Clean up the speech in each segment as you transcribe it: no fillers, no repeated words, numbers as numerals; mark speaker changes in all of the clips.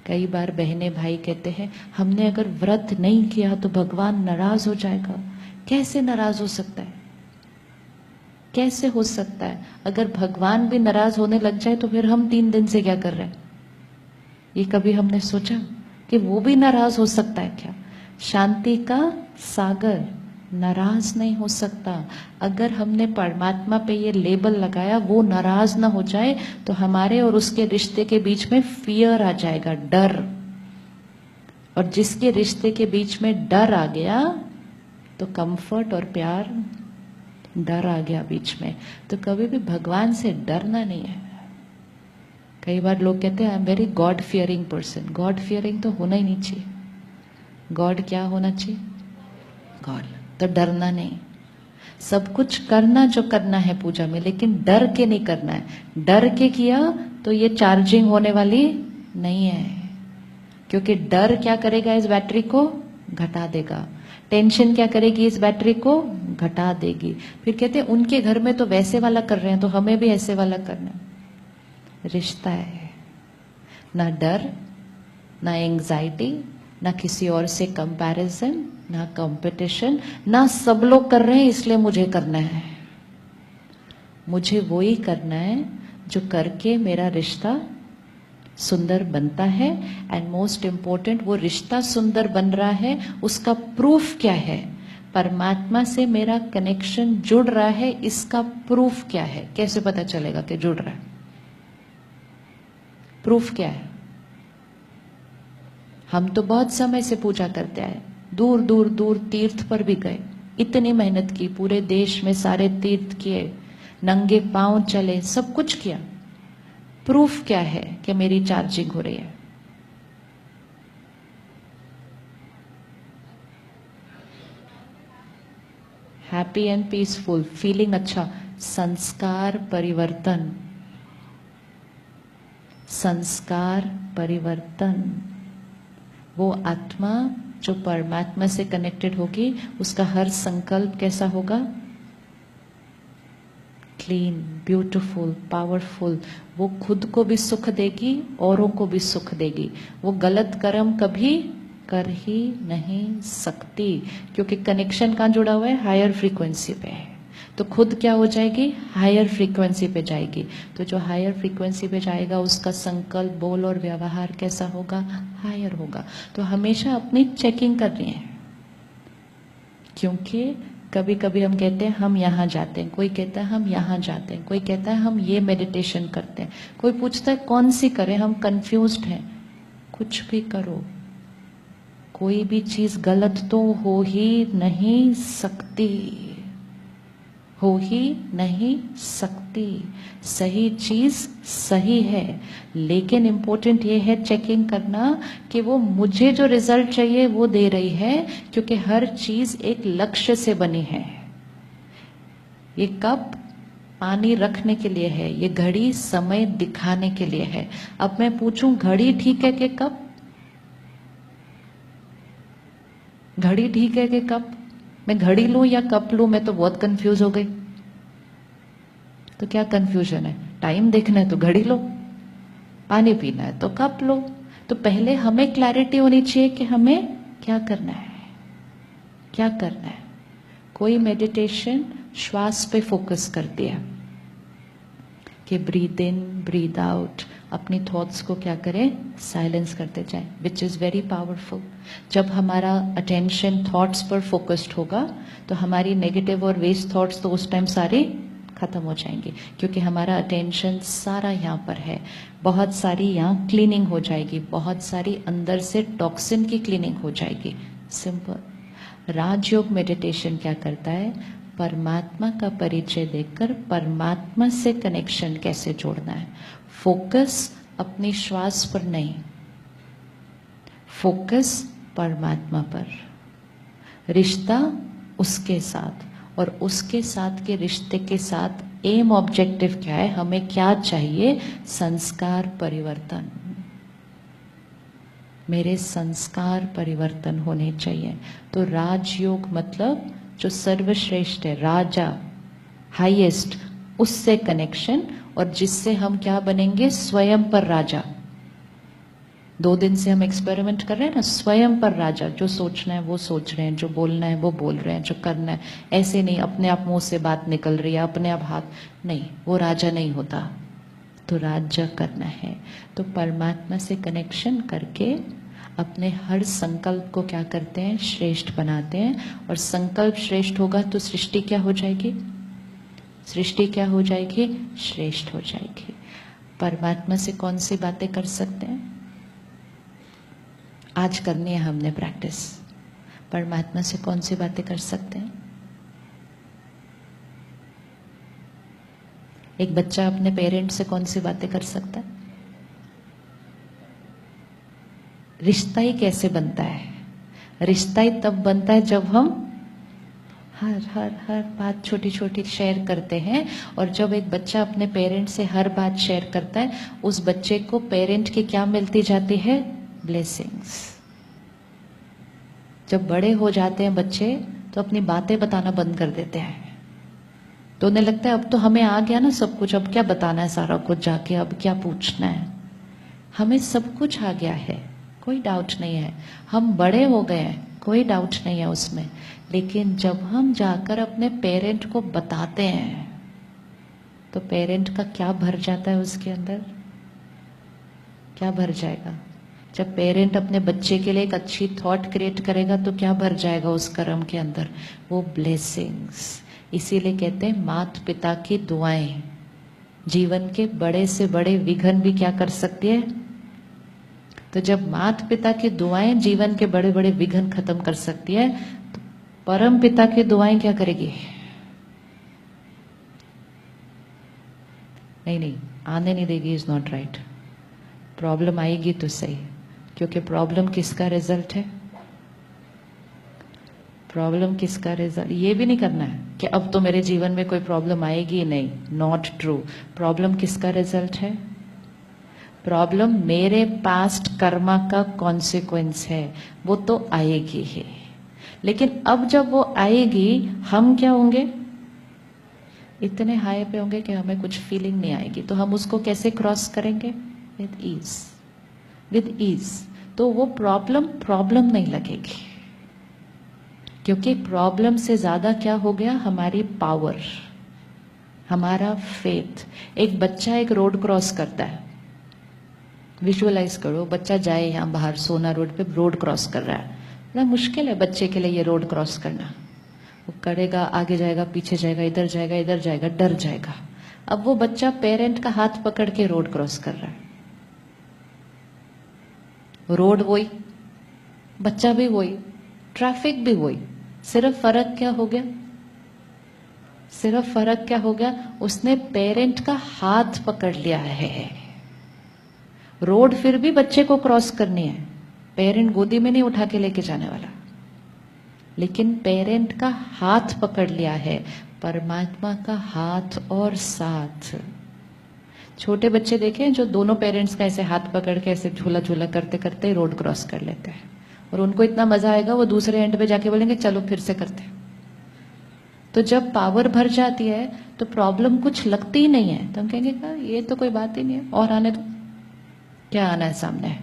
Speaker 1: कई बार बहनें भाई कहते हैं हमने अगर व्रत नहीं किया तो भगवान नाराज हो जाएगा। कैसे नाराज हो सकता है? कैसे हो सकता है? अगर भगवान भी नाराज होने लग जाए तो फिर हम 3 दिन से क्या कर रहे हैं? ये कभी हमने सोचा कि वो भी नाराज हो सकता है क्या? शांति का सागर नाराज नहीं हो सकता। अगर हमने परमात्मा पे ये लेबल लगाया वो नाराज ना हो जाए तो हमारे और उसके रिश्ते के बीच में फियर आ जाएगा, डर। और जिसके रिश्ते के बीच में डर आ गया तो कंफर्ट और प्यार, डर आ गया बीच में तो कभी भी भगवान से डरना नहीं है। कई बार लोग कहते हैं I am very God fearing person. God fearing तो होना ही नहीं चाहिए। गॉड क्या होना चाहिए? गॉड। तो डरना नहीं, सब कुछ करना जो करना है पूजा में, लेकिन डर के नहीं करना है। डर के किया तो ये चार्जिंग होने वाली नहीं है, क्योंकि डर क्या करेगा? इस बैटरी को घटा देगा। टेंशन क्या करेगी? इस बैटरी को घटा देगी। फिर कहते हैं उनके घर में तो वैसे वाला कर रहे हैं तो हमें भी ऐसे वाला करना है। रिश्ता है, ना डर, ना एंजाइटी, ना किसी और से कंपैरिजन, ना कंपटीशन, ना सब लोग कर रहे हैं इसलिए मुझे करना है। मुझे वो ही करना है जो करके मेरा रिश्ता सुंदर बनता है। एंड मोस्ट इंपॉर्टेंट, वो रिश्ता सुंदर बन रहा है उसका प्रूफ क्या है? परमात्मा से मेरा कनेक्शन जुड़ रहा है, इसका प्रूफ क्या है? कैसे पता चलेगा कि जुड़ रहा है? प्रूफ क्या है? हम तो बहुत समय से पूजा करते आए, दूर दूर दूर तीर्थ पर भी गए, इतनी मेहनत की, पूरे देश में सारे तीर्थ किए, नंगे पांव चले, सब कुछ किया। प्रूफ क्या है कि मेरी चार्जिंग हो रही है? हैप्पी एंड पीसफुल, फीलिंग अच्छा। संस्कार परिवर्तन, संस्कार परिवर्तन। वो आत्मा जो परमात्मा से कनेक्टेड होगी उसका हर संकल्प कैसा होगा? Clean, beautiful, powerful. वो खुद को भी सुख देगी, औरों को भी सुख देगी। वो गलत कर्म कभी कर ही नहीं सकती, क्योंकि कनेक्शन कहाँ जुड़ा हुआ है? हायर फ्रीक्वेंसी पे है। तो खुद क्या हो जाएगी? हायर फ्रीक्वेंसी पे जाएगी। तो जो हायर फ्रीक्वेंसी पे जाएगा उसका संकल्प, बोल और व्यवहार कैसा होगा? हायर होगा। तो हमेशा अपनी चेकिंग करनी है, क्योंकि कभी कभी हम कहते हैं हम यहाँ जाते हैं, कोई कहता है हम यहाँ जाते हैं, कोई कहता है हम ये मेडिटेशन करते हैं, कोई पूछता है कौन सी करें, हम कंफ्यूज्ड हैं। कुछ भी करो, कोई भी चीज गलत तो हो ही नहीं सकती, हो ही नहीं सकती। सही चीज सही है, लेकिन इंपॉर्टेंट ये है चेकिंग करना कि वो मुझे जो रिजल्ट चाहिए वो दे रही है, क्योंकि हर चीज एक लक्ष्य से बनी है। ये कप पानी रखने के लिए है, ये घड़ी समय दिखाने के लिए है। अब मैं पूछूं घड़ी ठीक है कि कप? घड़ी ठीक है कि कप? मैं घड़ी लूं या कप लूं? मैं तो बहुत कंफ्यूज हो गई। तो क्या कंफ्यूजन है? टाइम देखना है तो घड़ी लो, पानी पीना है तो कप लो। तो पहले हमें क्लैरिटी होनी चाहिए कि हमें क्या करना है, क्या करना है। कोई मेडिटेशन श्वास पे फोकस करती है कि ब्रीद इन ब्रीद आउट, अपनी थॉट्स को क्या करें? साइलेंस करते जाएं, विच इज वेरी पावरफुल। जब हमारा अटेंशन थॉट्स पर फोकस्ड होगा तो हमारी नेगेटिव और वेस्ट थॉट्स तो उस टाइम सारी खत्म हो जाएंगी, क्योंकि हमारा अटेंशन सारा यहाँ पर है। बहुत सारी यहाँ क्लीनिंग हो जाएगी, बहुत सारी अंदर से टॉक्सिन की क्लीनिंग हो जाएगी। सिंपल। राजयोग मेडिटेशन क्या करता है? परमात्मा का परिचय देकर परमात्मा से कनेक्शन कैसे जोड़ना है। फोकस अपनी श्वास पर नहीं, फोकस परमात्मा पर, रिश्ता उसके साथ, और उसके साथ के रिश्ते के साथ एम ऑब्जेक्टिव क्या है? हमें क्या चाहिए? संस्कार परिवर्तन। मेरे संस्कार परिवर्तन होने चाहिए। तो राजयोग मतलब जो सर्वश्रेष्ठ है, राजा, हाईएस्ट, उससे कनेक्शन, और जिससे हम क्या बनेंगे? स्वयं पर राजा। 2 दिन से हम एक्सपेरिमेंट कर रहे हैं ना, स्वयं पर राजा। जो सोचना है वो सोच रहे हैं, जो बोलना है वो बोल रहे हैं, जो करना है ऐसे नहीं अपने आप मुंह से बात निकल रही है, अपने आप हाथ नहीं, वो राजा नहीं होता। तो राज्य करना है तो परमात्मा से कनेक्शन करके अपने हर संकल्प को क्या करते हैं, श्रेष्ठ बनाते हैं। और संकल्प श्रेष्ठ होगा तो सृष्टि क्या हो जाएगी, सृष्टि क्या हो जाएगी, श्रेष्ठ हो जाएगी। परमात्मा से कौन सी बातें कर सकते हैं, आज करनी है हमने प्रैक्टिस। परमात्मा से कौन सी बातें कर सकते हैं। एक बच्चा अपने पेरेंट्स से कौन सी बातें कर सकता है। रिश्ता ही कैसे बनता है, रिश्ता ही तब बनता है जब हम हर बात छोटी छोटी शेयर करते हैं। और जब एक बच्चा अपने पेरेंट से हर बात शेयर करता है, उस बच्चे को पेरेंट की क्या मिलती जाती है, ब्लेसिंग्स। जब बड़े हो जाते हैं बच्चे तो अपनी बातें बताना बंद कर देते हैं, तो उन्हें लगता है अब तो हमें आ गया ना सब कुछ, अब क्या बताना है सारा कुछ जाके, अब क्या पूछना है। हमें सब कुछ आ गया है, कोई डाउट नहीं है, हम बड़े हो गए हैं, कोई डाउट नहीं है उसमें। लेकिन जब हम जाकर अपने पेरेंट को बताते हैं तो पेरेंट का क्या भर जाता है उसके अंदर, क्या भर जाएगा। जब पेरेंट अपने बच्चे के लिए एक अच्छी थॉट क्रिएट करेगा तो क्या भर जाएगा उस कर्म के अंदर, वो ब्लेसिंग्स। इसीलिए कहते हैं माता पिता की दुआएं जीवन के बड़े से बड़े विघ्न भी क्या कर सकती है। तो जब माता पिता की दुआएं जीवन के बड़े बड़े विघ्न खत्म कर सकती है, तो परम पिता की दुआएं क्या करेगी, नहीं आने नहीं देगी, इज नॉट राइट। प्रॉब्लम आएगी तो सही, क्योंकि प्रॉब्लम किसका रिजल्ट है, प्रॉब्लम किसका रिजल्ट। ये भी नहीं करना है कि अब तो मेरे जीवन में कोई प्रॉब्लम आएगी नहीं, नॉट ट्रू। प्रॉब्लम किसका रिजल्ट है, प्रॉब्लम मेरे पास्ट कर्मा का कॉन्सिक्वेंस है, वो तो आएगी ही। लेकिन अब जब वो आएगी हम क्या होंगे, इतने हाई पे होंगे कि हमें कुछ फीलिंग नहीं आएगी। तो हम उसको कैसे क्रॉस करेंगे, विद ईज, विद ईज। तो वो प्रॉब्लम नहीं लगेगी, क्योंकि प्रॉब्लम से ज्यादा क्या हो गया, हमारी पावर, हमारा फेथ। एक बच्चा एक रोड क्रॉस करता है, विजुअलाइज करो, बच्चा जाए यहाँ बाहर सोना रोड पे रोड क्रॉस कर रहा है, बड़ा मुश्किल है बच्चे के लिए ये रोड क्रॉस करना। वो करेगा, आगे जाएगा, पीछे जाएगा, इधर जाएगा, इधर जाएगा, डर जाएगा। अब वो बच्चा पेरेंट का हाथ पकड़ के रोड क्रॉस कर रहा है, रोड वही, बच्चा भी वही, ट्रैफिक भी वही, सिर्फ फर्क क्या हो गया, सिर्फ फर्क क्या हो गया, उसने पेरेंट का हाथ पकड़ लिया है। रोड फिर भी बच्चे को क्रॉस करनी है, पेरेंट गोदी में नहीं उठा के लेके जाने वाला, लेकिन पेरेंट का हाथ पकड़ लिया है, परमात्मा का हाथ और साथ। छोटे बच्चे देखे जो दोनों पेरेंट्स का ऐसे हाथ पकड़ के ऐसे झूला झूला करते करते रोड क्रॉस कर लेते हैं, और उनको इतना मजा आएगा वो दूसरे एंड पे जाके बोलेंगे चलो फिर से करते हैं। तो जब पावर भर जाती है तो प्रॉब्लम कुछ लगती ही नहीं है, तो हम कहेंगे ये तो कोई बात ही नहीं है, और आने दो, क्या आना है सामने।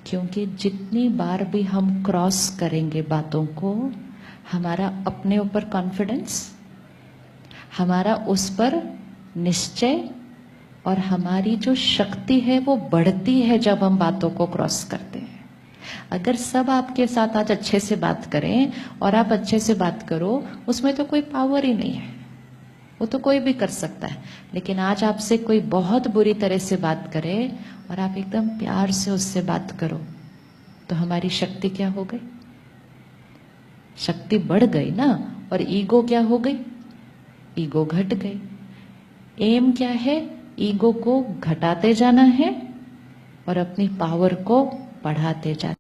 Speaker 1: क्योंकि जितनी बार भी हम क्रॉस करेंगे बातों को, हमारा अपने ऊपर कॉन्फिडेंस, हमारा उस पर निश्चय और हमारी जो शक्ति है वो बढ़ती है जब हम बातों को क्रॉस करते हैं। अगर सब आपके साथ आज अच्छे से बात करें और आप अच्छे से बात करो, उसमें तो कोई पावर ही नहीं है, वो तो कोई भी कर सकता है। लेकिन आज आपसे कोई बहुत बुरी तरह से बात करे और आप एकदम प्यार से उससे बात करो, तो हमारी शक्ति क्या हो गई, शक्ति बढ़ गई ना। और ईगो क्या हो गई, ईगो घट गई। एम क्या है, ईगो को घटाते जाना है और अपनी पावर को बढ़ाते जाना।